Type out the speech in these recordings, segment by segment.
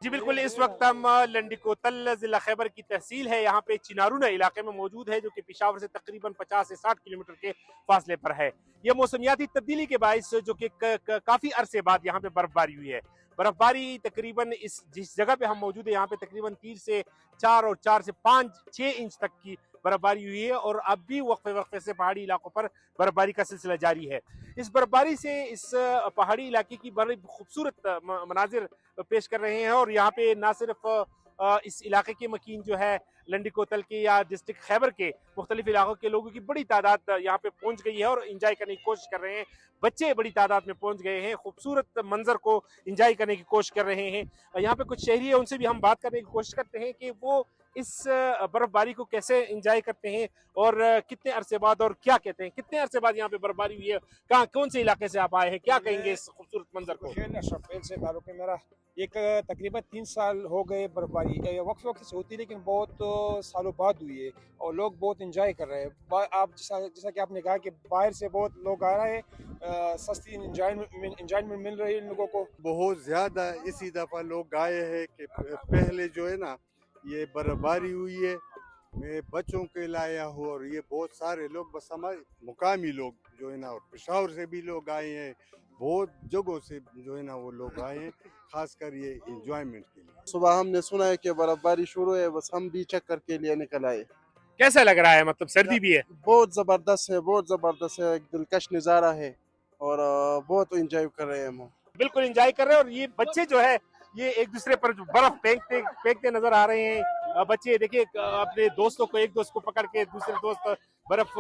जी बिल्कुल, इस वक्त हम लंडिकोतल ज़िला खैबर की तहसील है, यहाँ पे चिनारुना इलाके में मौजूद है, जो कि पेशावर से तकरीबन 50 से 60 किलोमीटर के फासले पर है। ये मौसमियाती तब्दीली के बायस जो कि काफ़ी अरसे बाद यहाँ पे बर्फबारी हुई है। बर्फबारी तकरीबन इस जिस जगह पे हम मौजूद है, यहाँ पे तकरीबन 3 से 4 और 4 से 5-6 इंच तक की बर्फबारी हुई है और अब भी वक्फे वक्फे से पहाड़ी इलाकों पर बर्फबारी का सिलसिला जारी है। इस बर्फबारी से इस पहाड़ी इलाके की बड़ी खूबसूरत मनाजिर पेश कर रहे हैं और यहाँ पे ना सिर्फ इस इलाके के मकीन जो है लंडिकोतल के या डिस्ट्रिक्ट खैबर के मुख्तलिफ इलाकों के लोगों की बड़ी तादाद यहाँ पे पहुंच गई है और इंजॉय करने की कोशिश कर रहे हैं। बच्चे बड़ी तादाद में पहुंच गए हैं, खूबसूरत मंजर को इंजॉय करने की कोशिश कर रहे हैं। यहाँ पे कुछ शहरी है, उनसे भी हम बात करने की कोशिश करते हैं कि वो इस बर्फबारी को कैसे इंजॉय करते हैं और कितने अरसे बाद और क्या कहते हैं, कितने अरसे बाद यहाँ पे बर्फबारी हुई है, कहाँ कौन से इलाके से आप आए हैं, क्या कहेंगे इस खूबसूरत मंजर को? शफेल से ताल्लुक है मेरा। एक तकरीबन 3 साल हो गए बर्फबारी वक्त वक्त से होती है, लेकिन बहुत सालों बाद हुई है और लोग बहुत इंजॉय कर रहे हैं। आप जैसा कि आपने कहा कि बाहर से बहुत लोग आ रहे हैं, सस्ती इंजॉयमेंट मिल रही है इन लोगों को। बहुत ज़्यादा इसी दफ़ा लोग आए हैं कि पहले जो है ना ये बर्फबारी हुई है, मैं बच्चों के लाया हूँ और ये बहुत सारे लोग बस हमारे मुकामी लोग जो है ना और पेशावर से भी लोग आए हैं, बहुत जगहों से जो है ना वो लोग आए हैं, खासकर ये इंजॉयमेंट के लिए। सुबह हमने सुना है कि बर्फबारी शुरू है, बस हम भी चक्कर के लिए निकल आए। कैसा लग रहा है, मतलब सर्दी भी है? बहुत ज़बरदस्त है, बहुत ज़बरदस्त है, एक दिलकश नज़ारा है और बहुत इंजॉय कर रहे हैं हम। बिल्कुल एंजॉय कर रहे हैं और ये बच्चे जो है ये एक दूसरे पर जो बर्फ फेंकते फेंकते नजर आ रहे हैं। बच्चे देखिए अपने दोस्तों को, एक दोस्त को पकड़ के दूसरे दोस्त बर्फ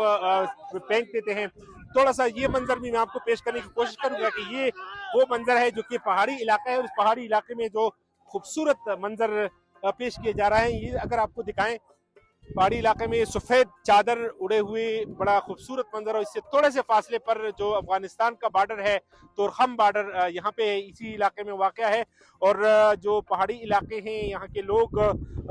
फेंक देते हैं। थोड़ा सा ये मंजर भी मैं आपको पेश करने की कोशिश करूंगा कि ये वो मंजर है जो कि पहाड़ी इलाका है। उस पहाड़ी इलाके में जो खूबसूरत मंजर पेश किए जा रहे हैं, ये अगर आपको दिखाएं, पहाड़ी इलाके में सफेद चादर उड़े हुए बड़ा खूबसूरत मंजर, और इससे थोड़े से फासले पर जो अफगानिस्तान का बॉर्डर है, तोरखम बॉर्डर यहाँ पे इसी इलाके में वाक़या है। और जो पहाड़ी इलाके हैं यहाँ के लोग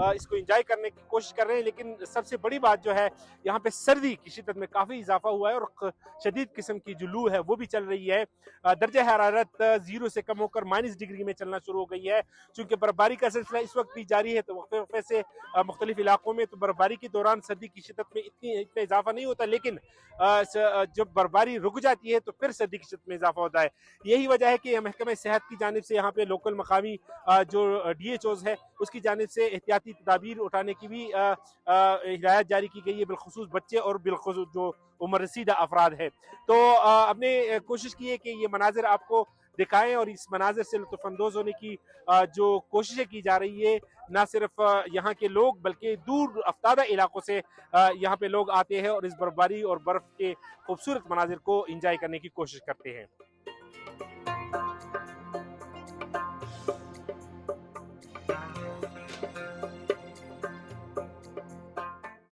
इसको एंजॉय करने की कोशिश कर रहे हैं, लेकिन सबसे बड़ी बात जो है यहाँ पे सर्दी की शिद्दत में काफ़ी इजाफा हुआ है और शदीद किस्म की जो लू है वो भी चल रही है। दर्जा हरारत 0 से कम होकर -डिग्री में चलना शुरू हो गई है। चूँकि बर्फबारी का सिलसिला इस वक्त भी जारी है, तो वक्फे वक्फे से मुख्तलिफ इलाकों में तो बर्फबारी के दौरान सर्दी की शिद्दत में इतना इजाफा नहीं होता, लेकिन जब बर्फबारी रुक जाती है तो फिर सर्दी की शिद्दत में इजाफा होता है। यही वजह है कि महकमा सेहत की जानिब से यहाँ पे लोकल मकामी जो DHOs है उसकी जानिब से एहतियाती तदाबीर उठाने की भी हिदायत जारी की गई है, बिलखुसूस बच्चे और बिलखुसूस जो उम्र रसीदा अफराद है। तो हमने कोशिश की है कि ये मनाजिर आपको दिखाएं और इस मनाजिर से लुत्फ़अंदोज़ होने की जो कोशिशें की जा रही है। ना सिर्फ यहाँ के लोग बल्कि दूर अफ्तादा इलाकों से यहाँ पे लोग आते हैं और इस बर्फबारी और बर्फ़ के खूबसूरत मनाजिर को इंजॉय करने की कोशिश करते हैं।